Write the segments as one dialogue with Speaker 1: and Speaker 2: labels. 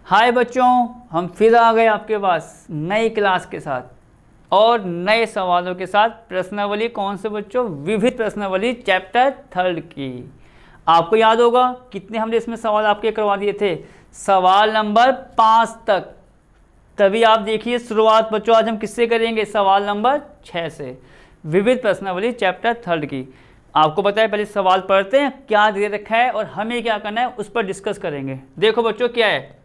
Speaker 1: हाय बच्चों, हम फिर आ गए आपके पास नई क्लास के साथ और नए सवालों के साथ। प्रश्नावली कौन से बच्चों? विविध प्रश्नावली चैप्टर 3 की। आपको याद होगा कितने हमने इसमें सवाल आपके करवा दिए थे? सवाल नंबर 5 तक। तभी आप देखिए शुरुआत बच्चों आज हम किससे करेंगे? सवाल नंबर 6 से, विविध प्रश्नावली चैप्टर 3 की। आपको पता है, पहले सवाल पढ़ते हैं क्या दे रखा है और हमें क्या करना है उस पर डिस्कस करेंगे। देखो बच्चों क्या है,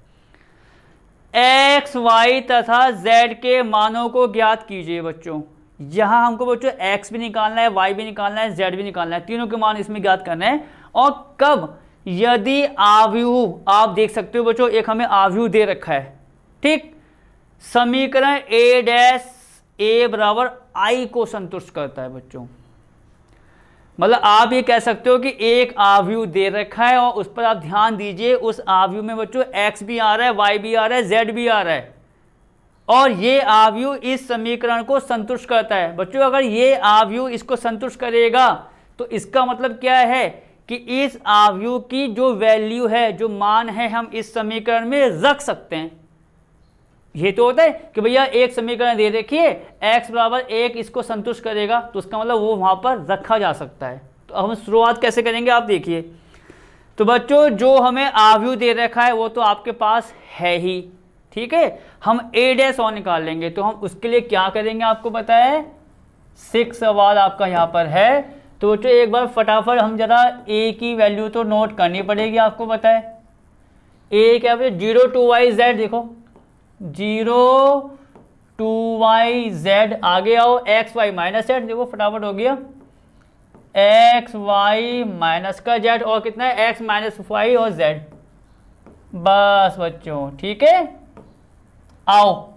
Speaker 1: x, y तथा z के मानों को ज्ञात कीजिए। बच्चों यहाँ हमको बच्चों x भी निकालना है, y भी निकालना है, z भी निकालना है, तीनों के मान इसमें ज्ञात करना है। और कब? यदि आव्यूह, आप देख सकते हो बच्चों एक हमें आव्यूह दे रखा है, ठीक, समीकरण a बराबर I को संतुष्ट करता है। बच्चों मतलब आप ये कह सकते हो कि एक आव्यूह दे रखा है और उस पर आप ध्यान दीजिए, उस आव्यूह में बच्चों x भी आ रहा है, y भी आ रहा है, z भी आ रहा है और ये आव्यूह इस समीकरण को संतुष्ट करता है। बच्चों अगर ये आव्यूह इसको संतुष्ट करेगा तो इसका मतलब क्या है कि इस आव्यूह की जो वैल्यू है, जो मान है, हम इस समीकरण में रख सकते हैं। ये तो होता है कि भैया एक समीकरण दे रखिए x बराबर 1 इसको संतुष्ट करेगा, तो उसका मतलब वो वहां पर रखा जा सकता है। तो हम शुरुआत कैसे करेंगे आप देखिए। तो बच्चों जो हमें आव्यूह दे रखा है वो तो आपके पास है ही, ठीक है। हम a' और निकाल लेंगे, तो हम उसके लिए क्या करेंगे आपको पता है? 6 सवाल आपका यहाँ पर है। तो बच्चों एक बार फटाफट हम जरा a की वैल्यू तो नोट करनी पड़ेगी, आपको पता है a क्या है? 0 to y z, देखो 0 to y z, आगे आओ x y माइनस z, देखो फटाफट हो गया x y माइनस का z और कितना है x माइनस y और z। बस बच्चों ठीक है, आओ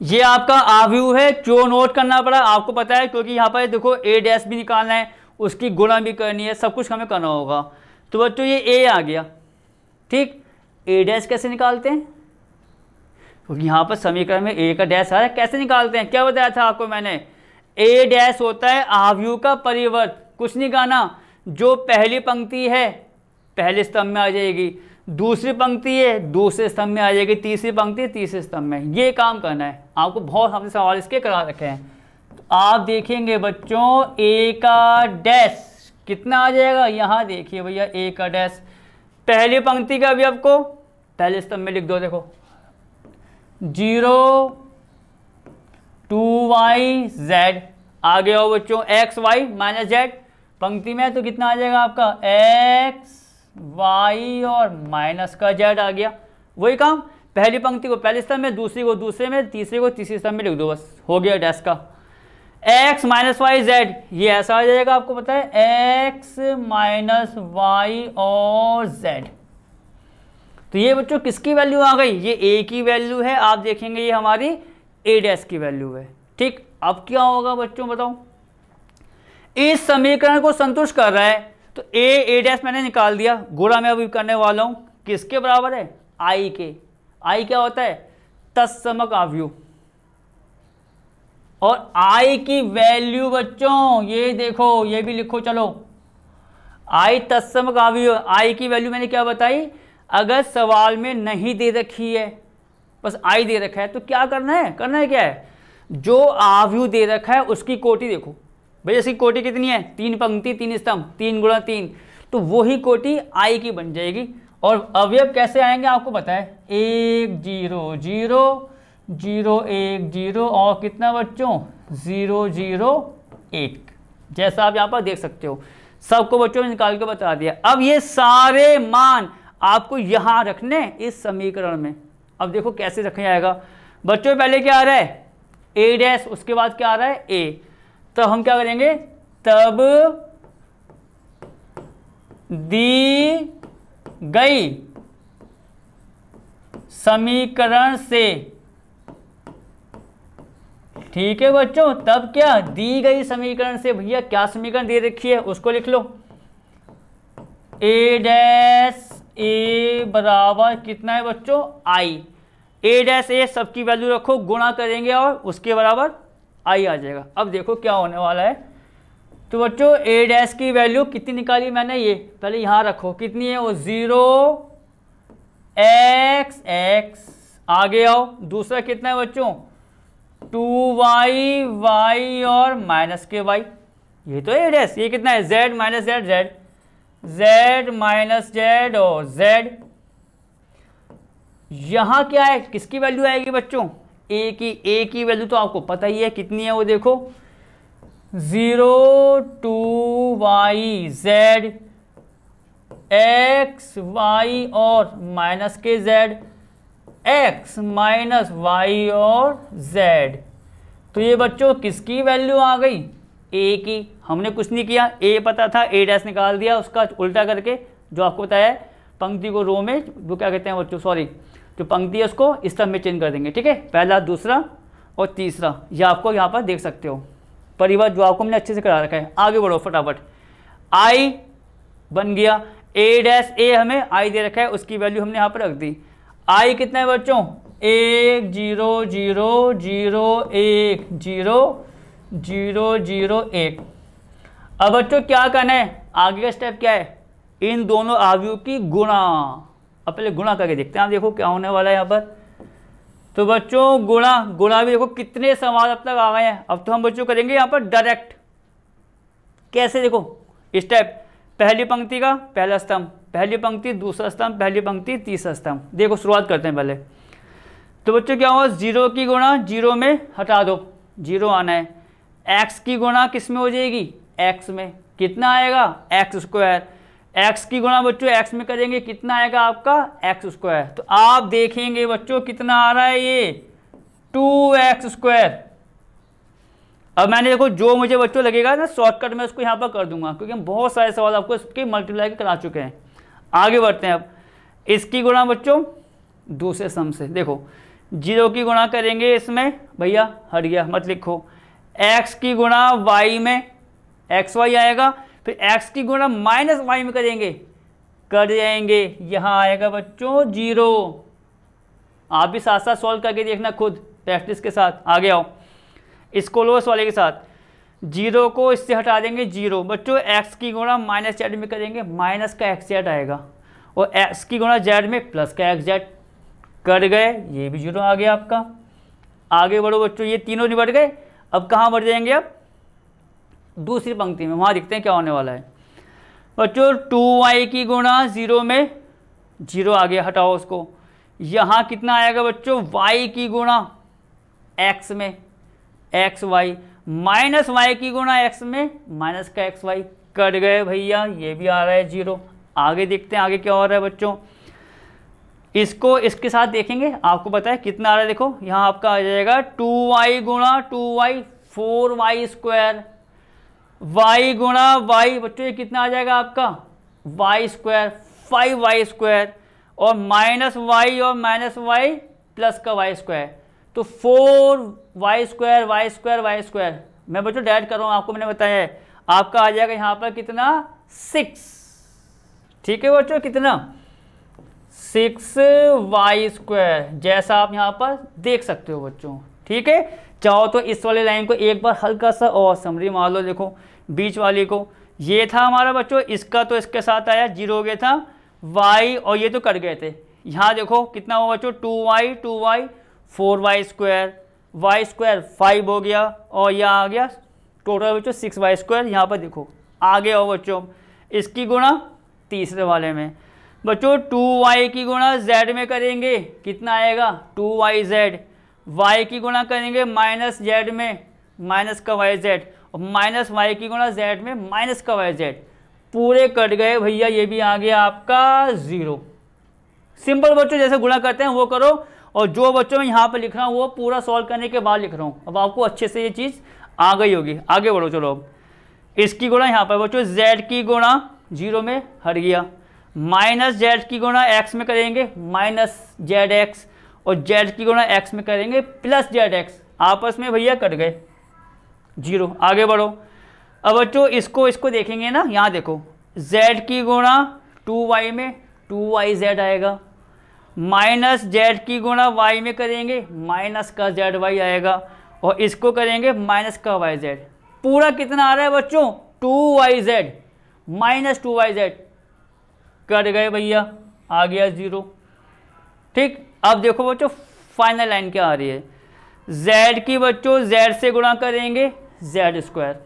Speaker 1: ये आपका आव्यूह है जो नोट करना पड़ा, आपको पता है क्योंकि यहाँ पर देखो a' भी निकालना है, उसकी गुणा भी करनी है, सब कुछ हमें करना होगा। तो बच्चों ये a आ गया, ठीक। a' कैसे निकालते हैं? क्योंकि यहाँ पर समीकरण में a का डैश आ रहा है, कैसे निकालते हैं? क्या बताया था आपको मैंने? a' होता है आव्यूह का परिवर्त, कुछ नहीं कहना। जो पहली पंक्ति है पहले स्तंभ में आ जाएगी, दूसरी पंक्ति है दूसरे स्तंभ में आ जाएगी, तीसरी पंक्ति तीसरे स्तंभ में। ये काम करना है आपको, बहुत हमने सवाल इसके करा रखे हैं। तो आप देखेंगे बच्चों a का डैश कितना आ जाएगा, यहाँ देखिए भैया a का डैश, पहली पंक्ति का भी आपको पहले स्तंभ में लिख दो, देखो 0 to y z, आगे आओ बच्चों x y माइनस z, पंक्ति में तो कितना आ जाएगा आपका x y और माइनस का z आ गया। वही काम, पहली पंक्ति को पहले स्तंभ में, दूसरी को दूसरे में, तीसरी को तीसरे स्तंभ में लिख दो, बस हो गया डैश का। x माइनस वाई z, ये ऐसा आ जाएगा, आपको पता है x माइनस वाई और z। तो ये बच्चों किसकी वैल्यू आ गई? ये a की वैल्यू है, आप देखेंगे ये हमारी a' की वैल्यू है, ठीक। अब क्या होगा बच्चों बताओ? इस समीकरण को संतुष्ट कर रहा है, तो a' मैंने निकाल दिया, गुणा मैं अभी करने वाला हूं, किसके बराबर है? I के। I क्या होता है? तत्समक आव्यूह। और I की वैल्यू बच्चों ये देखो, ये भी लिखो चलो, I तत्समक आव्यूह। I की वैल्यू मैंने क्या बताई? अगर सवाल में नहीं दे रखी है, बस I दे रखा है, तो क्या करना है? करना है क्या है? जो आव्यूह दे रखा है उसकी कोटि देखो भैया, इसकी कोटि कितनी है? 3 पंक्ति 3 स्तंभ, 3 गुणा 3, तो वही कोटि I की बन जाएगी। और अवयव कैसे आएंगे आपको पता है? 1 0 0 0 1 0 और कितना बच्चों? 0 0 1, जैसा आप यहाँ पर देख सकते हो। सबको बच्चों ने निकाल के बता दिया। अब ये सारे मान आपको यहाँ रखने इस समीकरण में। अब देखो कैसे रखा जाएगा बच्चों, पहले क्या आ रहा है? a', उसके बाद क्या आ रहा है? a। तो हम क्या करेंगे? तब दी गई समीकरण से, ठीक है बच्चों, तब क्या? दी गई समीकरण से, भैया क्या समीकरण दे रखी है उसको लिख लो। a' बराबर कितना है बच्चों? I। a' सबकी वैल्यू रखो, गुणा करेंगे और उसके बराबर I आ जाएगा। अब देखो क्या होने वाला है। तो बच्चों a' की वैल्यू कितनी निकाली मैंने? ये पहले यहाँ रखो, कितनी है वो? 0 एक्स एक्स, आगे आओ, दूसरा कितना है बच्चों 2y y और माइनस के y, ये तो ए डैश, ये कितना है z minus Z Z, z minus Z और z। यहां क्या है, किसकी वैल्यू आएगी बच्चों, a की वैल्यू तो आपको पता ही है कितनी है, वो देखो 0 2 y z x y और माइनस के z x माइनस y और z। तो ये बच्चों किसकी वैल्यू आ गई, a की। हमने कुछ नहीं किया, a पता था, a डैश निकाल दिया, उसका उल्टा करके जो आपको बताया है पंक्ति को रो में, वो क्या कहते हैं बच्चों, सॉरी जो पंक्ति है उसको इस तरह में चेंज कर देंगे, ठीक है। पहला, दूसरा और तीसरा, ये आपको यहाँ पर देख सकते हो परिवार जो आपको हमने अच्छे से करा रखा है। आगे बढ़ो फटाफट, i बन गया, a डैश a हमें i दे रखा है, उसकी वैल्यू हमने यहाँ पर रख दी। i कितना है बच्चों 1 0 0 0 1 0 0 0 1। अब बच्चों क्या करना है, आगे का स्टेप क्या है, इन दोनों आव्यूह की गुणा। अब पहले गुणा करके देखते हैं, आप देखो क्या होने वाला है यहाँ पर। तो बच्चों गुणा भी देखो कितने सवाल अब तक आ गए हैं। अब तो हम बच्चों करेंगे यहाँ पर डायरेक्ट, कैसे देखो स्टेप, पहली पंक्ति का पहला स्तंभ, पहली पंक्ति दूसरा स्तंभ, पहली पंक्ति तीसरा स्तंभ। देखो शुरुआत करते हैं पहले। तो बच्चों क्या होगा, 0 की गुणा 0 में हटा दो, 0 आना है। x की गुणा किस में हो जाएगी, x में, कितना आएगा एक्स स्क्वायर। x की गुणा बच्चों x में करेंगे, कितना आएगा आपका एक्स स्क्वायर। तो आप देखेंगे बच्चों कितना आ रहा है, ये 2x स्क्वायर। अब मैंने देखो जो मुझे बच्चों लगेगा ना शॉर्टकट में उसको यहाँ पर कर दूंगा, क्योंकि हम बहुत सारे सवाल आपको इसके मल्टीप्लाई के करा चुके हैं। आगे बढ़ते हैं। अब इसकी गुणा बच्चों दूसरे सम से, देखो 0 की गुणा करेंगे इसमें, भैया हट गया मत लिखो। x की गुणा y में एक्स वाई आएगा, फिर x की गुणा माइनस वाई में करेंगे, कर जाएंगे, यहाँ आएगा बच्चों 0। आप भी साथ साथ सॉल्व करके देखना खुद प्रैक्टिस के साथ। आगे आओ, इसको लो इस वाले के साथ, 0 को इससे हटा देंगे 0। बच्चों x की गुणा माइनस जेड में करेंगे, माइनस का एक्स जेड आएगा, और x की गुणा जेड में प्लस का एक्स जेड, कर गए, ये भी 0 आ गया आपका। आगे बढ़ो बच्चों, ये तीनों निबट गए। अब कहाँ बढ़ जाएंगे, अब दूसरी पंक्ति में, वहाँ देखते हैं क्या होने वाला है बच्चों। 2y की गुणा 0 में 0 आ गया, हटाओ उसको। यहाँ कितना आएगा बच्चों, y की गुणा x में एक्स वाई, माइनस वाई की गुणा x में माइनस का एक्स वाई, कट गए भैया, ये भी आ रहा है 0। आगे देखते हैं आगे क्या हो रहा है बच्चों। इसको इसके साथ देखेंगे, आपको पता है कितना आ रहा है, देखो यहाँ आपका आ जाएगा 2y गुणा 2y 4y स्क्वायर, y गुणा y बच्चों ये कितना आ जाएगा आपका y स्क्वायर 5y स्क्वायर, और माइनस y और माइनस y प्लस का y स्क्वायर, तो 4y square y square y square. मैं बच्चों डायरेक्ट कर रहा हूँ, आपको मैंने बताया है, आपका आ जाएगा यहाँ पर कितना 6, ठीक है बच्चों, कितना 6y स्क्वायर, जैसा आप यहाँ पर देख सकते हो बच्चों, ठीक है। चाहो तो इस वाले लाइन को एक बार हल्का सा और समरी मार लो, देखो बीच वाली को, ये था हमारा बच्चों, इसका तो इसके साथ आया 0 हो गया था y, और ये तो कट गए थे। यहाँ देखो कितना हुआ बच्चों 2y 4y square, y square 5 हो गया, और यहाँ आ गया टोटल बच्चों 6y स्क्वायर। यहाँ पर देखो आगे आओ बच्चों, इसकी गुणा तीसरे वाले में बच्चों 2y की गुणा z में करेंगे, कितना आएगा 2yz, y की गुणा करेंगे माइनस z में माइनस का yz, और माइनस y की गुणा z में माइनस का yz, पूरे कट गए भैया, ये भी आ गया आपका 0। सिंपल बच्चों जैसे गुणा करते हैं वो करो, और जो बच्चों मैं यहाँ पर लिख रहा हूँ वो पूरा सॉल्व करने के बाद लिख रहा हूँ। अब आपको अच्छे से ये चीज़ आ गई होगी। आगे बढ़ो, चलो अब इसकी गुणा यहाँ पर बच्चों z की गुणा 0 में हट गया, माइनस z की गुणा x में करेंगे माइनस zx, और z की गुणा x में करेंगे प्लस zx, आपस में भैया कट गए 0। आगे बढ़ो, अब बच्चों इसको देखेंगे ना, यहाँ देखो z की गुणा 2y में 2yz आएगा, माइनस z की गुणा y में करेंगे माइनस का zy आएगा, और इसको करेंगे माइनस का yz, पूरा कितना आ रहा है बच्चों 2yz माइनस 2yz, कट गए भैया, आ गया 0। ठीक, अब देखो बच्चों फाइनल लाइन क्या आ रही है, z की बच्चों z से गुणा करेंगे z स्क्वायर,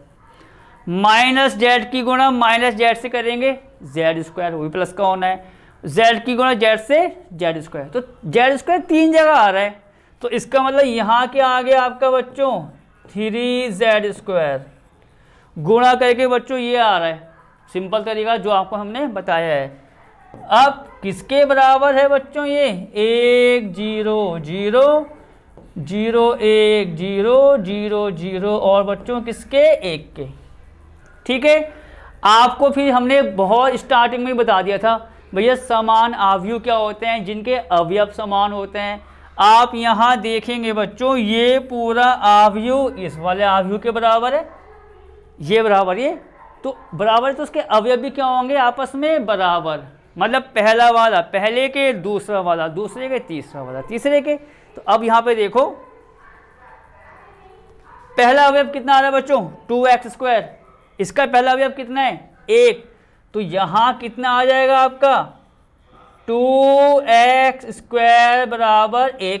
Speaker 1: माइनस z की गुणा माइनस z से करेंगे z स्क्वायर, वो भी प्लस का होना है, z की गुणा z से z स्क्वायर, तो z स्क्वायर 3 जगह आ रहा है, तो इसका मतलब यहाँ क्या आ गया आपका बच्चों 3z स्क्वायर, गुणा करके बच्चों ये आ रहा है, सिंपल तरीका जो आपको हमने बताया है। अब किसके बराबर है बच्चों ये 1 0 0 0 1 0 0 0 और बच्चों किसके 1 के। ठीक है, आपको फिर हमने बहुत स्टार्टिंग में बता दिया था भैया समान अवयव क्या होते हैं, जिनके अवयव समान होते हैं। आप यहाँ देखेंगे बच्चों ये पूरा अवयव इस वाले अवयव के बराबर है, ये बराबर ये तो बराबर है, तो उसके अवयव भी क्या होंगे आपस में बराबर, मतलब पहला वाला पहले के, दूसरा वाला दूसरे के, तीसरा वाला तीसरे के। तो अब यहाँ पे देखो पहला अवयव कितना आ रहा है बच्चों 2x स्क्वायर, इसका पहला अवयव कितना है 1, तो यहाँ कितना आ जाएगा आपका 2x स्क्वायर बराबर 1,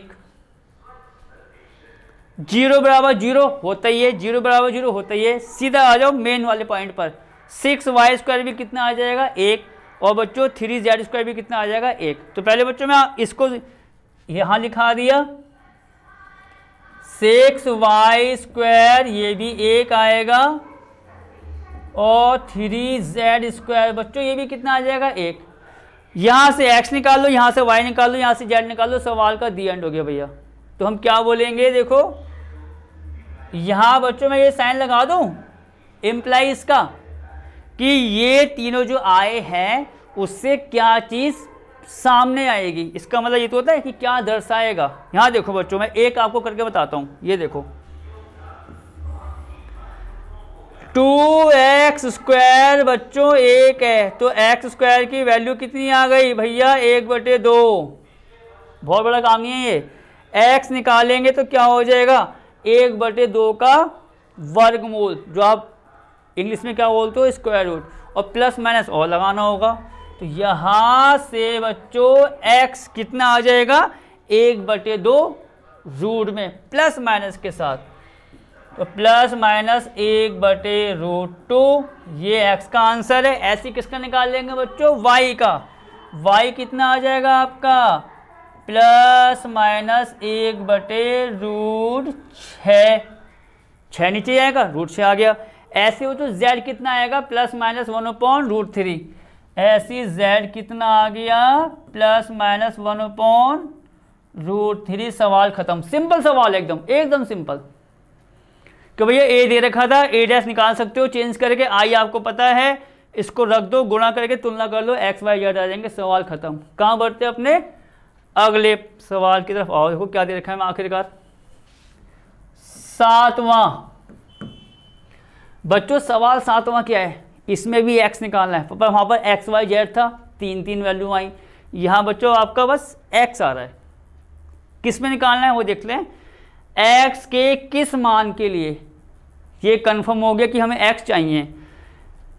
Speaker 1: 0 बराबर 0 होता ही है, 0 बराबर 0 होता ही है। सीधा आ जाओ मेन वाले पॉइंट पर, 6y स्क्वायर भी कितना आ जाएगा 1, और बच्चों 3z स्क्वायर भी कितना आ जाएगा 1। तो पहले बच्चों मैं इसको यहाँ लिखा दिया 6y स्क्वायर, ये भी 1 आएगा, और 3z स्क्वायर बच्चों ये भी कितना आ जाएगा 1। यहाँ से x निकाल लो, यहाँ से y निकाल लो, यहाँ से z निकाल लो, सवाल का दी एंड हो गया भैया। तो हम क्या बोलेंगे देखो यहाँ बच्चों मैं ये साइन लगा दूँ इम्प्लाई इसका कि ये तीनों जो आए हैं उससे क्या चीज़ सामने आएगी, इसका मतलब ये तो होता है कि क्या दर्शाएगा। यहाँ देखो बच्चों मैं एक आपको करके बताता हूँ, ये देखो 2x स्क्वायर बच्चों 1 है, तो x स्क्वायर की वैल्यू कितनी आ गई भैया 1/2, बहुत बड़ा काम नहीं है ये। x निकालेंगे तो क्या हो जाएगा 1/2 का वर्गमूल, जो आप इंग्लिश में क्या बोलते हो स्क्वायर रूट, और प्लस माइनस और लगाना होगा। तो यहाँ से बच्चों x कितना आ जाएगा 1/2 रूट में प्लस माइनस के साथ, तो प्लस माइनस 1/√2 ये x का आंसर है। ऐसे किसका निकाल लेंगे बच्चों y का, y कितना आ जाएगा आपका प्लस माइनस 1/√6, 6 नीचे आएगा √6 आ गया। ऐसे हो तो z कितना आएगा प्लस माइनस 1/√3, ऐसी z कितना आ गया प्लस माइनस 1/√3। सवाल खत्म, सिंपल सवाल एकदम सिंपल। कि भैया a दे रखा था, a डैश निकाल सकते हो चेंज करके, i आपको पता है, इसको रख दो, गुणा करके तुलना कर लो, x y z आ जाएंगे, सवाल खत्म। कहाँ बढ़ते अपने अगले सवाल की तरफ। और देखो क्या दे रखा है मैं आखिरकार 7वां बच्चों, सवाल 7वां क्या है, इसमें भी x निकालना है, पर वहाँ पर x y z था, 3 वैल्यू आई, यहाँ बच्चों आपका बस x आ रहा है। किस में निकालना है वो देख लें, x के किस मान के लिए, ये कंफर्म हो गया कि हमें x चाहिए।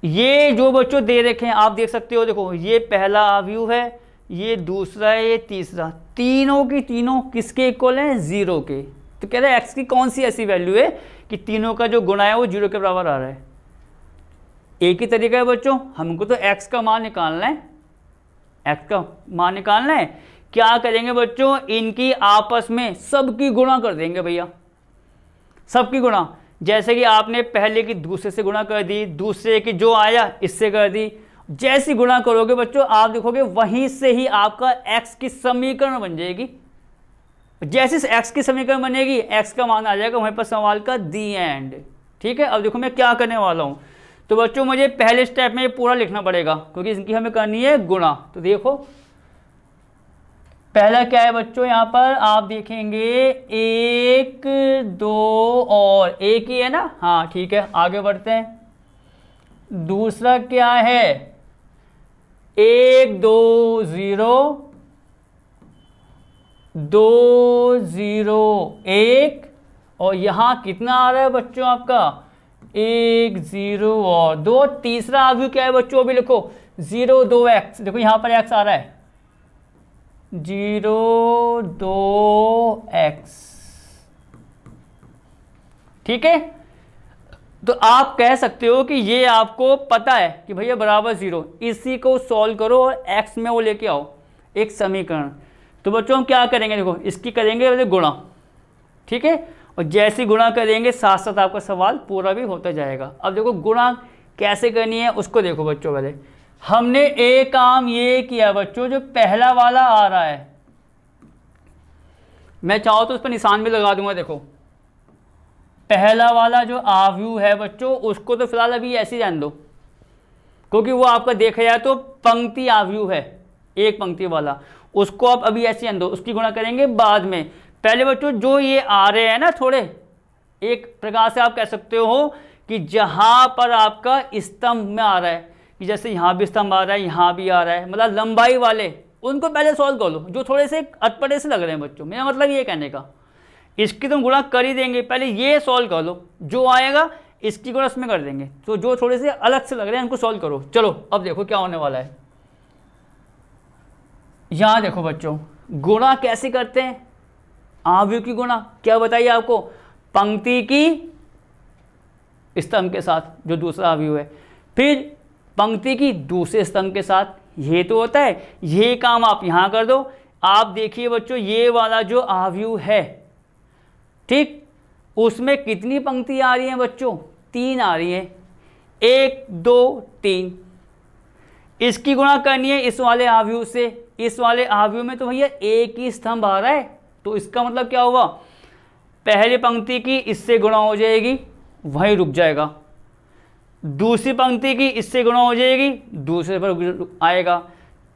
Speaker 1: ये जो बच्चों दे रखे हैं आप देख सकते हो, देखो ये पहला अवयव है, ये दूसरा है, ये तीसरा, तीनों की तीनों किसके इक्वल हैं 0 के। तो कह रहे हैं x की कौन सी ऐसी वैल्यू है कि तीनों का जो गुणा है वो 0 के बराबर आ रहा है। एक ही तरीका है बच्चों, हमको तो x का मान निकालना है, x का मान निकालना है। क्या करेंगे बच्चों, इनकी आपस में सबकी गुणा कर देंगे भैया, सबकी गुणा। जैसे कि आपने पहले की दूसरे से गुणा कर दी, दूसरे की जो आया इससे कर दी, जैसी गुणा करोगे बच्चों आप देखोगे वहीं से ही आपका x की समीकरण बन जाएगी। जैसे x की समीकरण बनेगी x का मान आ जाएगा वहीं पर, सवाल का दी एंड। ठीक है, अब देखो मैं क्या करने वाला हूँ, तो बच्चों मुझे पहले स्टेप में ये पूरा लिखना पड़ेगा क्योंकि इनकी हमें करनी है गुणा। तो देखो पहला क्या है बच्चों, यहाँ पर आप देखेंगे 1 2 और 1 ही है ना, हाँ ठीक है आगे बढ़ते हैं। दूसरा क्या है 1 2 0 2 0 1, और यहाँ कितना आ रहा है बच्चों आपका 1 0 और 2। तीसरा अवयव क्या है बच्चों, अभी लिखो 0 2x, देखो यहाँ पर x आ रहा है, 0.2x। ठीक है, तो आप कह सकते हो कि ये आपको पता है कि भैया बराबर 0, इसी को सॉल्व करो और x में वो लेके आओ एक समीकरण। तो बच्चों हम क्या करेंगे, देखो इसकी करेंगे गुणा, ठीक है, और जैसे गुणा करेंगे साथ साथ आपका सवाल पूरा भी होता जाएगा। अब देखो गुणा कैसे करनी है उसको देखो बच्चों। पहले हमने एक काम ये किया बच्चों, जो पहला वाला आ रहा है मैं चाहो तो उस पर निशान भी लगा दूंगा। देखो पहला वाला जो आव्यूह है बच्चों, उसको तो फिलहाल अभी ऐसे ही रहने दो, क्योंकि वो आपका देखा जाए तो पंक्ति आव्यूह है, एक पंक्ति वाला, उसको आप अभी ऐसे रहने दो, उसकी गुणा करेंगे बाद में। पहले बच्चों जो ये आ रहे हैं ना थोड़े, एक प्रकार से आप कह सकते हो कि जहां पर आपका स्तंभ में आ रहा है, कि जैसे यहाँ भी स्तंभ आ रहा है, यहाँ भी आ रहा है, मतलब लंबाई वाले, उनको पहले सॉल्व कर लो, जो थोड़े से अटपटे से लग रहे हैं बच्चों। मेरा मतलब ये कहने का, इसकी तुम गुणा कर ही देंगे, पहले ये सॉल्व कर लो, जो आएगा इसकी गुणा इसमें कर देंगे। तो जो थोड़े से अलग से लग रहे हैं उनको सॉल्व करो। चलो अब देखो क्या होने वाला है। यहाँ देखो बच्चों गुणा कैसे करते हैं, आव्यूह की गुणा क्या बताइए आपको, पंक्ति की स्तंभ के साथ जो दूसरा आव्यूह है, फिर पंक्ति की दूसरे स्तंभ के साथ, ये तो होता है। ये काम आप यहाँ कर दो। आप देखिए बच्चों ये वाला जो आव्यूह है, ठीक, उसमें कितनी पंक्ति आ रही हैं बच्चों, 3 आ रही हैं, 1 2 3। इसकी गुणा करनी है इस वाले आव्यूह से। इस वाले आव्यूह में तो भैया एक ही स्तंभ आ रहा है, तो इसका मतलब क्या हुआ, पहली पंक्ति की इससे गुणा हो जाएगी, वहीं रुक जाएगा। दूसरी पंक्ति की इससे गुणा हो जाएगी, दूसरे पर आएगा।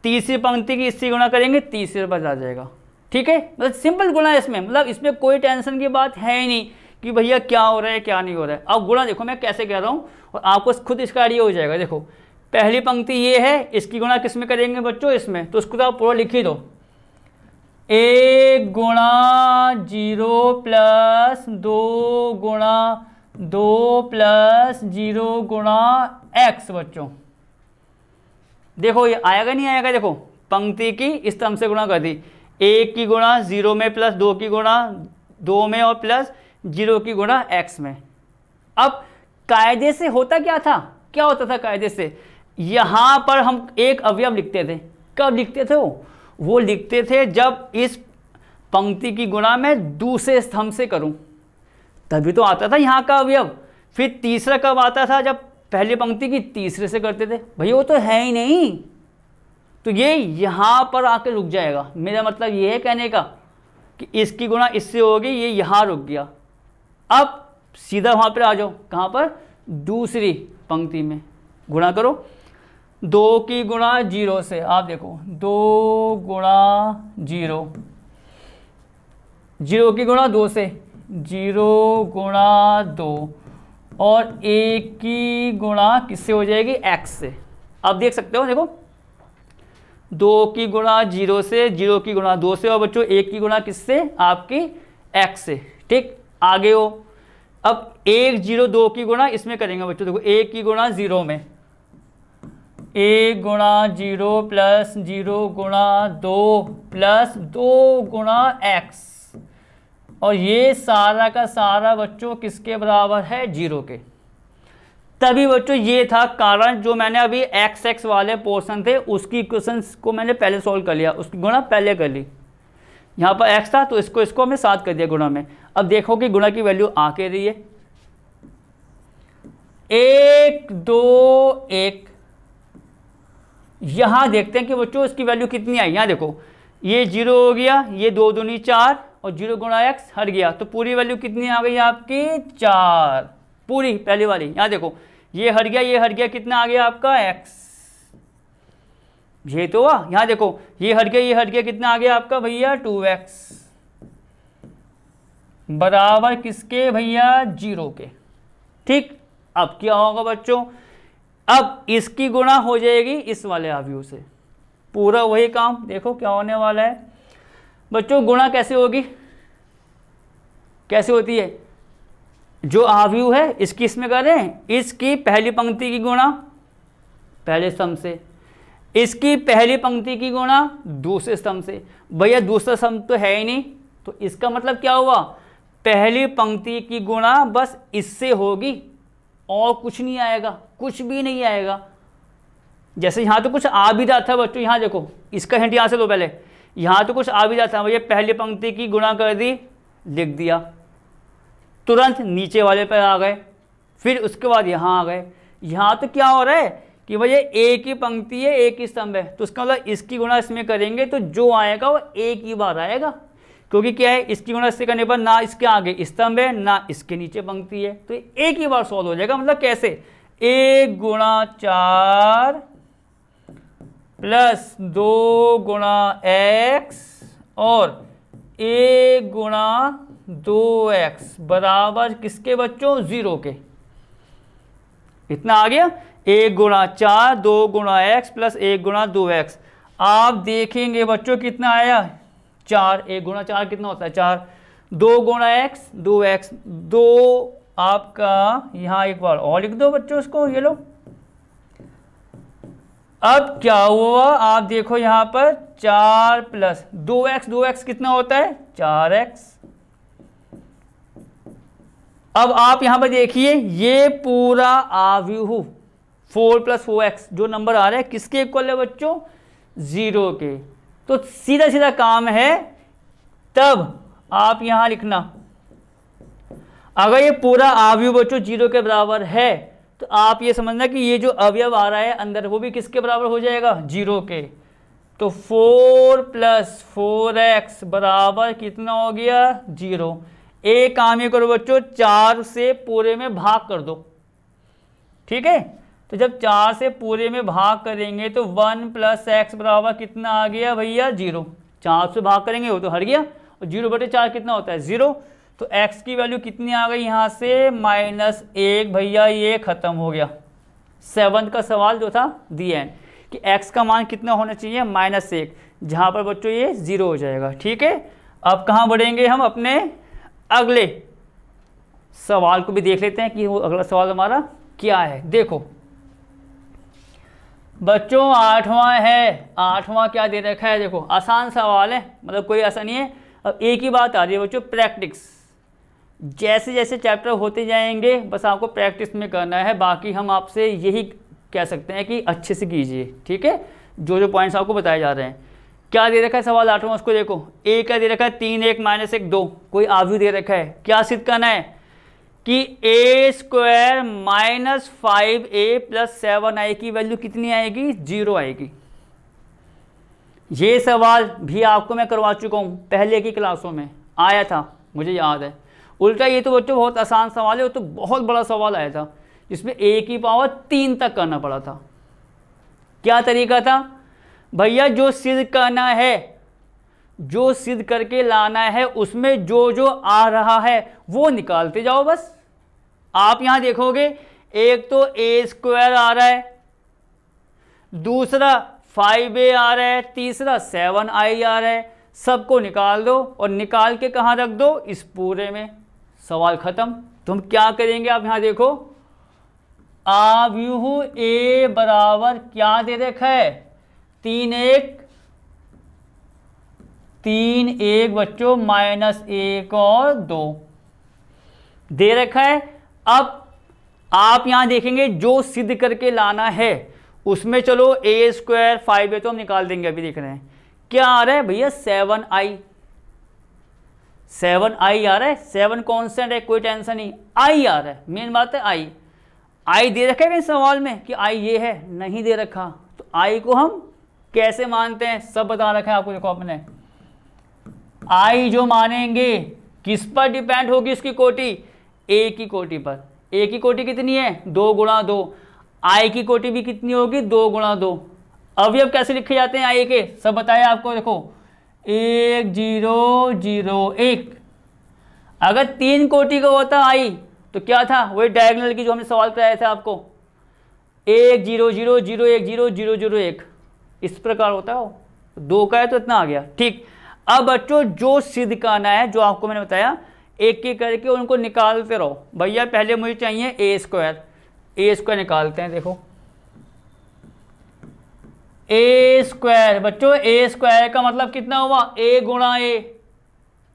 Speaker 1: तीसरी पंक्ति की इससे गुणा करेंगे, तीसरे पर आ जाएगा। ठीक है, मतलब सिंपल गुणा है इसमें, मतलब इसमें कोई टेंशन की बात है ही नहीं कि भैया क्या हो रहा है क्या नहीं हो रहा है। अब गुणा देखो मैं कैसे कह रहा हूँ और आपको खुद इसका आइडिया हो जाएगा। देखो पहली पंक्ति ये है, इसकी गुणा किस में करेंगे बच्चों, इसमें, तो उसको तो आप पूरा लिख ही दो, 1 गुणा 0 प्लस 2 गुणा 2 प्लस 0 गुणा x। बच्चों देखो ये आएगा नहीं आएगा, देखो पंक्ति की स्तंभ से गुणा कर दी, 1 की गुणा 0 में प्लस 2 की गुणा 2 में और प्लस 0 की गुणा x में। अब कायदे से होता क्या था, क्या होता था कायदे से, यहाँ पर हम एक अवयव लिखते थे। कब लिखते थे वो लिखते थे जब इस पंक्ति की गुणा मैं दूसरे स्तंभ से करूं, तभी तो आता था यहाँ का अवयव। फिर तीसरा कब आता था, जब पहली पंक्ति की तीसरे से करते थे। भैया वो तो है ही नहीं, तो ये यहाँ पर आकर रुक जाएगा। मेरा मतलब ये है कहने का कि इसकी गुणा इससे होगी, ये यहाँ रुक गया। अब सीधा वहाँ पर आ जाओ, कहाँ पर, दूसरी पंक्ति में गुणा करो, 2 की गुणा 0 से। आप देखो 2 गुणा 0, 0 की गुणा 2 से, 0 गुणा 2, और 1 की गुणा किससे हो जाएगी, x से। आप देख सकते हो, देखो 2 की गुणा 0 से, 0 की गुणा 2 से, और बच्चों 1 की गुणा किससे, आपकी x से। ठीक, आगे हो। अब 1 0 2 की गुणा इसमें करेंगे बच्चों। देखो 1 की गुणा 0 में, 1 गुणा 0 प्लस 0 गुणा 2 प्लस 2 गुणा x, और ये सारा का सारा बच्चों किसके बराबर है, 0 के। तभी बच्चों ये था कारण जो मैंने अभी x वाले पोर्शन थे उसकी इक्वेशंस को मैंने पहले सॉल्व कर लिया, उसकी गुणा पहले कर ली। यहाँ पर x था तो इसको हमने साथ कर दिया गुणा में। अब देखो कि गुणा की वैल्यू आ के रही है, 1 2 1। यहाँ देखते हैं कि बच्चों इसकी वैल्यू कितनी आई। यहाँ देखो ये 0 हो गया, ये 2 दूनी 4 और 0 गुणा x हट गया, तो पूरी वैल्यू कितनी आ गई आपकी, 4, पूरी पहली वाली। यहाँ देखो ये हट गया, ये हट गया, कितना आ गया आपका x, ये तो हुआ। यहाँ देखो ये हट गया, ये हट गया, कितना आ गया आपका भैया, 2x, बराबर किसके भैया, 0 के। ठीक, अब क्या होगा बच्चों, अब इसकी गुणा हो जाएगी इस वाले आव्यूह से, पूरा वही काम। देखो क्या होने वाला है बच्चों, गुणा कैसे होगी, कैसे होती है, जो आव्यूह है इसकी इसमें कर रहे हैं, इसकी पहली पंक्ति की गुणा पहले स्तंभ से, इसकी पहली पंक्ति की गुणा दूसरे स्तंभ से। भैया दूसरा स्तंभ तो है ही नहीं, तो इसका मतलब क्या हुआ, पहली पंक्ति की गुणा बस इससे होगी और कुछ नहीं आएगा, कुछ भी नहीं आएगा। जैसे यहाँ तो कुछ आ भी जाता है बच्चों, यहाँ देखो इसका हिंट यहाँ से लो पहले, यहाँ तो कुछ आ भी जाता है भैया, पहली पंक्ति की गुणा कर दी, लिख दिया, तुरंत नीचे वाले पर आ गए, फिर उसके बाद यहाँ आ गए। यहाँ तो क्या हो रहा है कि भैया एक ही पंक्ति है, एक ही स्तंभ है, तो उसका मतलब इसकी गुणा इसमें करेंगे तो जो आएगा वो एक ही बार आएगा, क्योंकि क्या है, इसकी गुणा इससे करने पर ना इसके आगे स्तंभ है ना इसके नीचे पंक्ति है, तो एक ही बार सॉल्व हो जाएगा। मतलब कैसे, 1 गुणा 4 प्लस 2 गुणा x और 1 गुणा 2x बराबर किसके बच्चों, 0 के। इतना आ गया, 1 गुणा 4 2 गुणा x प्लस 1 गुणा 2x। आप देखेंगे बच्चों कितना आया, 4। 1 गुणा 4 कितना होता है, 4। 2 गुणा x 2x, 2 आपका यहाँ एक बार और लिख दो बच्चों इसको, ये लो। अब क्या हुआ, आप देखो यहाँ पर 4 प्लस 2x, 2x कितना होता है, 4x। अब आप यहां पर देखिए ये पूरा आव्यूह 4 प्लस 4x जो नंबर आ रहा है किसके इक्वल है बच्चों, 0 के। तो सीधा सीधा काम है, तब आप यहां लिखना, अगर ये पूरा अवयव बच्चों 0 के बराबर है तो आप ये समझना कि ये जो अवयव आ रहा है अंदर वो भी किसके बराबर हो जाएगा, 0 के। तो 4 प्लस 4x बराबर कितना हो गया, 0। एक काम ये करो बच्चों, 4 से पूरे में भाग कर दो, ठीक है। तो जब 4 से पूरे में भाग करेंगे तो 1 प्लस एक्स बराबर कितना आ गया भैया, 0। 4 से भाग करेंगे वो तो हट गया, और 0/4 कितना होता है, 0। तो x की वैल्यू कितनी आ गई यहाँ से, -1। भैया ये खत्म हो गया, 7 का सवाल जो था दी एंड, कि x का मान कितना होना चाहिए, -1, जहाँ पर बच्चों ये 0 हो जाएगा, ठीक है। अब कहाँ बढ़ेंगे हम, अपने अगले सवाल को भी देख लेते हैं कि वो अगला सवाल हमारा क्या है। देखो बच्चों 8वां है, 8वां क्या दे रखा है, देखो आसान सवाल है, मतलब कोई ऐसा नहीं है। अब एक ही बात आ रही है बच्चों, प्रैक्टिस। जैसे जैसे चैप्टर होते जाएंगे बस आपको प्रैक्टिस में करना है, बाकी हम आपसे यही कह सकते हैं कि अच्छे से कीजिए, ठीक है, जो जो पॉइंट्स आपको बताए जा रहे हैं। क्या दे रखा है सवाल 8वां, उसको देखो। ए क्या दे रखा है, 3 1 -1 2, कोई आव्यूह दे रखा है। क्या सिद्ध करना है कि a² - 5a + 7i की वैल्यू कितनी आएगी, 0 आएगी। ये सवाल भी आपको मैं करवा चुका हूँ पहले की क्लासों में, आया था मुझे याद है। उल्टा ये तो बच्चों बहुत आसान सवाल है, वो तो बहुत बड़ा सवाल आया था जिसमें a की पावर 3 तक करना पड़ा था। क्या तरीका था भैया, जो सिद्ध करना है, जो सिद्ध करके लाना है, उसमें जो जो आ रहा है वो निकालते जाओ बस। आप यहां देखोगे एक तो a² आ रहा है, दूसरा 5a आ रहा है, तीसरा 7i आ रहा है, सबको निकाल दो और निकाल के कहाँ रख दो, इस पूरे में। सवाल खत्म। तो हम क्या करेंगे, आप यहां देखो, आव्यूह a बराबर क्या दे रखा है, 3 1 बच्चों -1 और 2 दे रखा है। अब आप यहां देखेंगे जो सिद्ध करके लाना है उसमें, चलो a² 5a तो हम निकाल देंगे, अभी देख रहे हैं क्या आ रहा है भैया, 7i। 7i आ रहा है, 7 कॉन्स्टेंट है, कोई टेंशन नहीं, i आ रहा है, मेन बात है i दे रखा है सवाल में कि i ये है, नहीं दे रखा। तो i को हम कैसे मानते हैं, सब बता रखा है आपको। देखो अपने i जो मानेंगे किस पर डिपेंड होगी, उसकी कोटि, a की कोटि पर। a की कोटि कितनी है, 2 गुणा 2। i की कोटि भी कितनी होगी, 2 गुणा 2। अवयव कैसे लिखे जाते हैं i के, सब बताया आपको। देखो 1 0 0 1। अगर 3 कोटि का होता i तो क्या था, वही डायगोनल की जो हमने सवाल कराया था आपको, 1 0 0 0 1 0 0 0 1, इस प्रकार होता है। 2 का है तो इतना आ गया, ठीक। अब बच्चों जो सिद्ध करना है, जो आपको मैंने बताया, एक एक करके उनको निकालते रहो। भैया पहले मुझे चाहिए a², a² निकालते हैं। देखो ए स्क्वायर। बच्चों ए स्क्वायर का मतलब कितना हुआ, ए गुणा ए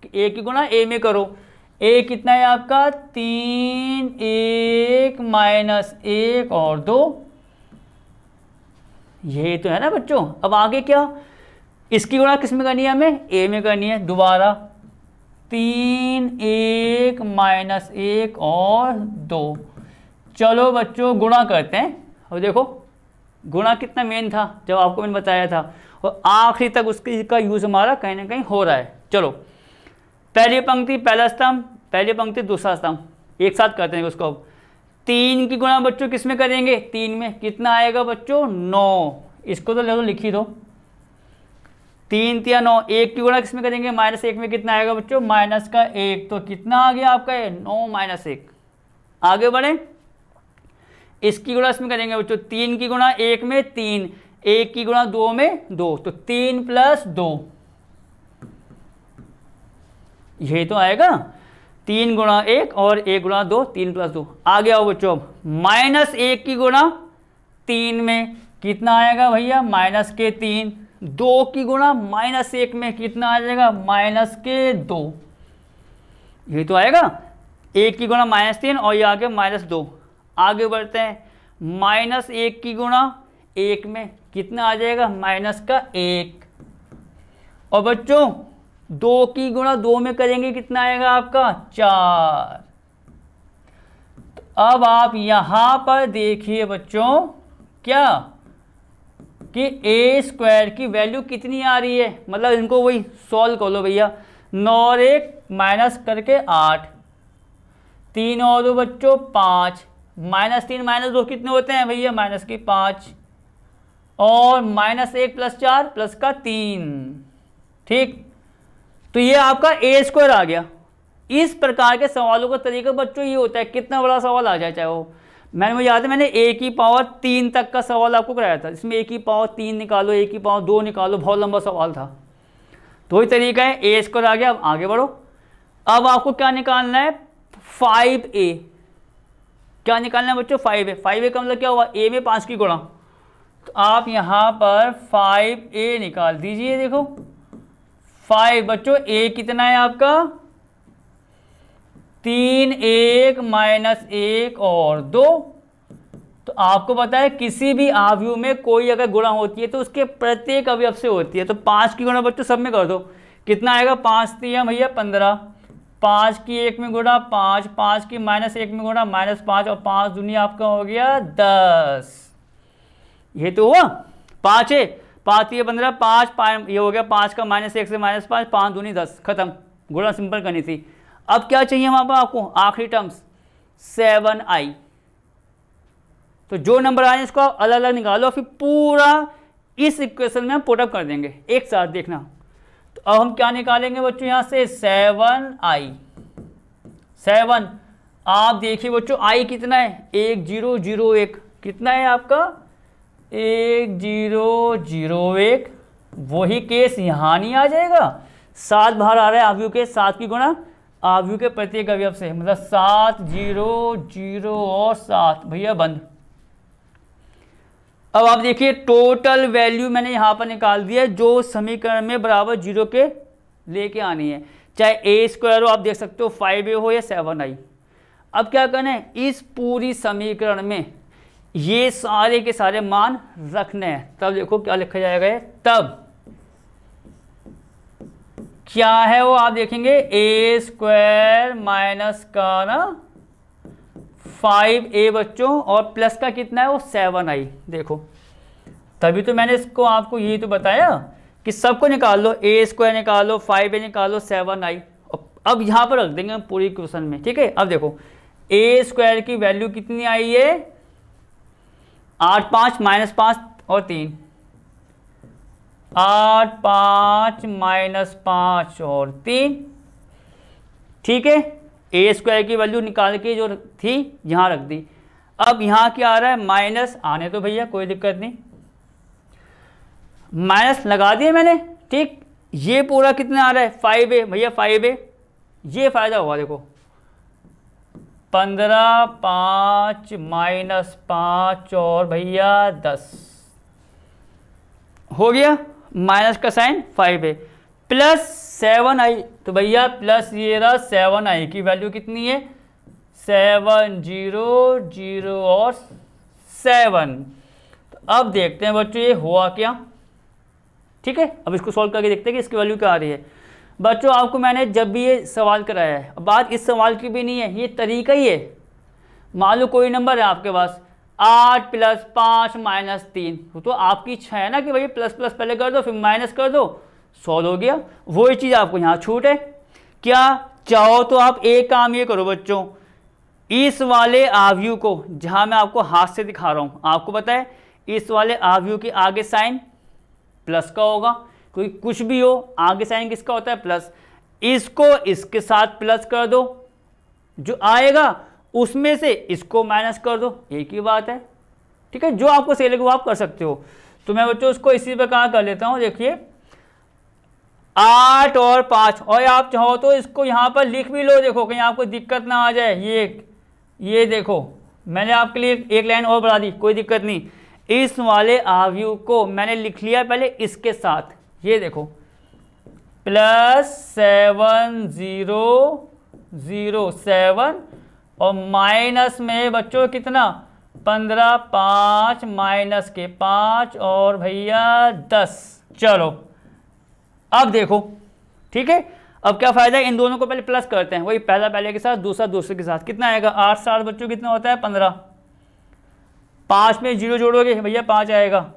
Speaker 1: की गुणा ए में करो। ए कितना है आपका 3, 1 माइनस 1 और 2, ये तो है ना बच्चों। अब आगे क्या, इसकी गुणा किस में करनी है, हमें ए में करनी है। दोबारा 3, 1 माइनस 1 और 2। चलो बच्चों गुणा करते हैं। अब देखो गुणा कितना मेन था जब आपको मैंने बताया था, और आखिरी तक उसका यूज हमारा कहीं ना कहीं हो रहा है। चलो पहली पंक्ति पहला स्तंभ, पहली पंक्ति दूसरा स्तंभ, एक साथ करते हैं उसको। अब 3 की गुणा बच्चों किस में करेंगे, 3 में। कितना आएगा बच्चों 9। इसको तो लिख ही दो, 3 3 9। 1 की गुणा किस में करेंगे, -1 में। कितना आएगा बच्चों माइनस का 1। तो कितना आ गया आपका 9 माइनस 1। आगे बढ़े, इसकी गुणा इसमें करेंगे बच्चों। 3 की गुणा 1 में 3, 1 की गुणा 2 में 2, तो 3 + 2, ये तो आएगा 3 गुणा 1 और 1 गुणा 2, 3 + 2। आगे आओ बच्चों, -1 की गुणा 3 में कितना आएगा भैया -3। 2 की गुणा -1 में कितना आ जाएगा -2, ये तो आएगा। 1 की गुणा -3 और ये आगे -2। आगे बढ़ते हैं, -1 की गुणा 1 में कितना आ जाएगा -1। और बच्चों 2 की गुणा 2 में करेंगे कितना आएगा आपका 4। तो अब आप यहां पर देखिए बच्चों क्या कि ए स्क्वायर की वैल्यू कितनी आ रही है, मतलब इनको वही सॉल्व कर लो भैया। 9 और 1 माइनस करके 8, 3 और 2 बच्चों 5, -3 -2 कितने होते हैं भैया -5, और -1 + 4 + 3। ठीक, तो ये आपका ए स्क्वायर आ गया। इस प्रकार के सवालों का तरीका बच्चों ये होता है, कितना बड़ा सवाल आ जाए चाहे वो। मुझे याद है मैंने ए की पावर 3 तक का सवाल आपको कराया था, इसमें ए की पावर 3 निकालो, ए की पावर 2 निकालो, बहुत लंबा सवाल था। तो वही तरीका है, ए स्क्वायर आ गया। अब आगे बढ़ो, अब आपको क्या निकालना है 5a। क्या निकालना है बच्चों 5a। 5a का मतलब क्या हुआ, ए में 5 की गुणा। तो आप यहाँ पर 5a निकाल दीजिए। देखो 5 बच्चों, a कितना है आपका 3, 1 माइनस 1 और 2। तो आपको पता है किसी भी अवयव में कोई अगर गुणा होती है तो उसके प्रत्येक अवयव से होती है। तो 5 की गुणा बच्चों सब में कर दो, कितना आएगा 5 3 भैया 15, 5 की 1 में गुणा 5, 5 की -1 में गुणा -5, और 5 दुनिया आपका हो गया 10। ये तो हुआ 5 है, 5 ये 15, 5 ये हो गया 5 का -1 से -5, 5 दूनी 10, खत्म। गुणा सिंपल करनी थी। अब क्या चाहिए वहां पर आपको, आखिरी टर्म्स 7i। तो जो नंबर आए इसको अलग अलग निकालो, फिर पूरा इस इक्वेशन में हम पुटअप कर देंगे एक साथ, देखना। तो अब हम क्या निकालेंगे बच्चों यहां से 7i। 7, आप देखिए बच्चों i कितना है 1001, कितना है आपका 1001। वही केस यहाँ नहीं आ जाएगा, 7 बाहर आ रहा है अवयव के, 7 की गुणा अवयव के प्रत्येक अवयव से, मतलब 7 0 0 और 7 भैया बंद। अब आप देखिए टोटल वैल्यू मैंने यहाँ पर निकाल दिया जो समीकरण में बराबर 0 के लेके आनी है, चाहे ए स्क्वायर हो, आप देख सकते हो 5a हो या 7i। अब क्या करना है, इस पूरी समीकरण में ये सारे के सारे मान रखने हैं। तब देखो क्या लिखा जाएगा, तब क्या है वो आप देखेंगे ए स्क्वायर माइनस का ना 5a बच्चों, और प्लस का कितना है वो 7i। देखो तभी तो मैंने इसको आपको यही तो बताया कि सबको निकाल लो, ए स्क्वायर निकालो, 5a निकालो, 7i। अब यहां पर रख देंगे हम पूरी क्वेश्चन में, ठीक है। अब देखो ए स्क्वायर की वैल्यू कितनी आई है 8 5 -5 और 3, 8 5 -5 और 3, ठीक है। ए स्क्वायर की वैल्यू निकाल के जो थी यहां रख दी। अब यहां क्या आ रहा है माइनस, आने तो भैया कोई दिक्कत नहीं, माइनस लगा दिए मैंने, ठीक। ये पूरा कितना आ रहा है 5a भैया 5a, ये फायदा हुआ देखो 15 5 -5 और भैया 10, हो गया, माइनस का साइन 5 है, प्लस 7i, तो भैया प्लस ये रहा 7i की वैल्यू कितनी है 7 0 0 और 7। तो अब देखते हैं बच्चों ये हुआ क्या। ठीक है, अब इसको सॉल्व करके देखते हैं कि इसकी वैल्यू क्या आ रही है। बच्चों आपको मैंने जब भी ये सवाल कराया है, बात इस सवाल की भी नहीं है, ये तरीका ही है। मान लो कोई नंबर है आपके पास 8 + 5 - 3, तो आपकी इच्छा है ना कि भाई प्लस प्लस पहले कर दो फिर माइनस कर दो, सॉल्व हो गया। वही चीज़ आपको यहाँ छूट है। क्या चाहो तो आप एक काम ये करो बच्चों, इस वाले आव्यूह को, जहाँ मैं आपको हाथ से दिखा रहा हूँ, आपको पता है इस वाले आव्यूह के आगे साइन प्लस का होगा, कोई कुछ भी हो आगे साइन किसका होता है प्लस, इसको इसके साथ प्लस कर दो, जो आएगा उसमें से इसको माइनस कर दो, एक ही बात है। ठीक है, जो आपको सही लगे वो आप कर सकते हो। तो मैं बच्चों उसको इसी प्रकार कर लेता हूँ। देखिए 8 और 5, और आप चाहो तो इसको यहाँ पर लिख भी लो, देखो कहीं आपको दिक्कत ना आ जाए। ये देखो मैंने आपके लिए एक लाइन और बढ़ा दी, कोई दिक्कत नहीं। इस वाले आव्यूह को मैंने लिख लिया पहले इसके साथ, ये देखो +7 0 0 7 और माइनस में बच्चों कितना 15 5 माइनस के 5 और भैया 10। चलो अब देखो, ठीक है, अब क्या फ़ायदा है, इन दोनों को पहले प्लस करते हैं, वही पहला पहले के साथ दूसरा दूसरे के साथ। कितना आएगा 8 7 बच्चों कितना होता है 15, 5 में 0 जोड़ोगे भैया 5 आएगा,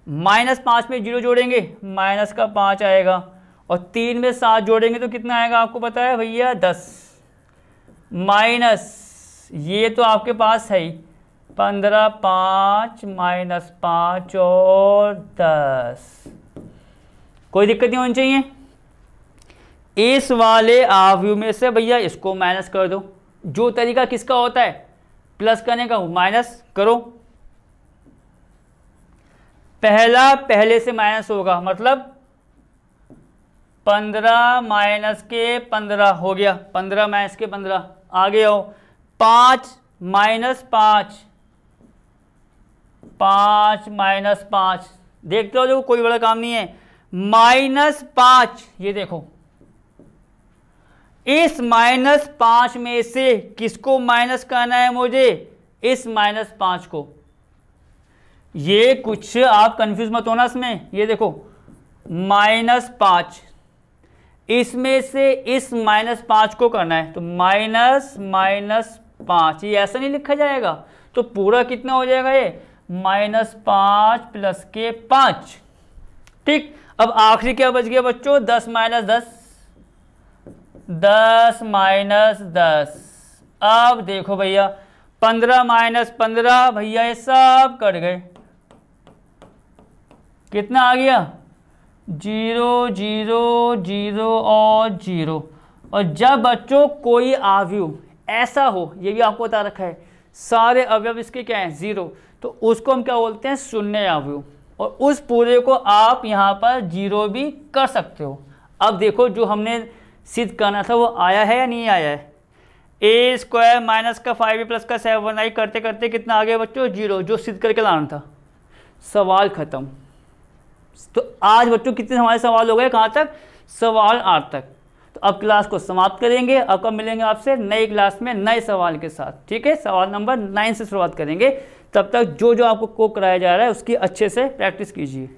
Speaker 1: -5 में 0 जोड़ेंगे माइनस का 5 आएगा, और 3 में 7 जोड़ेंगे तो कितना आएगा आपको पता है भैया 10, माइनस ये तो आपके पास है ही 15 5 -5 और 10। कोई दिक्कत नहीं होनी चाहिए। इस वाले आव्यूह में से भैया इसको माइनस कर दो, जो तरीका किसका होता है प्लस करने का, माइनस करो। पहला पहले से माइनस होगा, मतलब 15 माइनस के 15 हो गया, 15 माइनस के 15, आगे आओ 5 -5, 5 -5, देखते हो जो कोई बड़ा काम नहीं है, -5, ये देखो इस -5 में से किसको माइनस करना है मुझे, इस -5 को। ये कुछ आप कंफ्यूज मत होना इसमें, ये देखो -5, इसमें से इस -5 को करना है, तो -5, ये ऐसा नहीं लिखा जाएगा, तो पूरा कितना हो जाएगा ये -5 + के 5। ठीक, अब आखिरी क्या बच गया बच्चों 10 - 10, 10 - 10। अब देखो भैया 15 - 15 भैया ये सब कट गए, कितना आ गया 0 0 0 और 0। और जब बच्चों कोई आव्यूह ऐसा हो, ये भी आपको बता रखा है, सारे अवयव इसके क्या हैं 0, तो उसको हम क्या बोलते हैं शून्य आव्यूह, और उस पूरे को आप यहाँ पर 0 भी कर सकते हो। अब देखो जो हमने सिद्ध करना था वो आया है या नहीं आया है, a² माइनस का 5a प्लस का 7i करते करते कितना आ गया बच्चों 0, जो सिद्ध करके लाना था। सवाल खत्म। तो आज बच्चों कितने हमारे सवाल हो गए, कहाँ तक, सवाल 8 तक। तो अब क्लास को समाप्त करेंगे, अब कब मिलेंगे आपसे नई क्लास में नए सवाल के साथ। ठीक है, सवाल नंबर 9 से शुरुआत करेंगे। तब तक जो जो आपको कराया जा रहा है उसकी अच्छे से प्रैक्टिस कीजिए।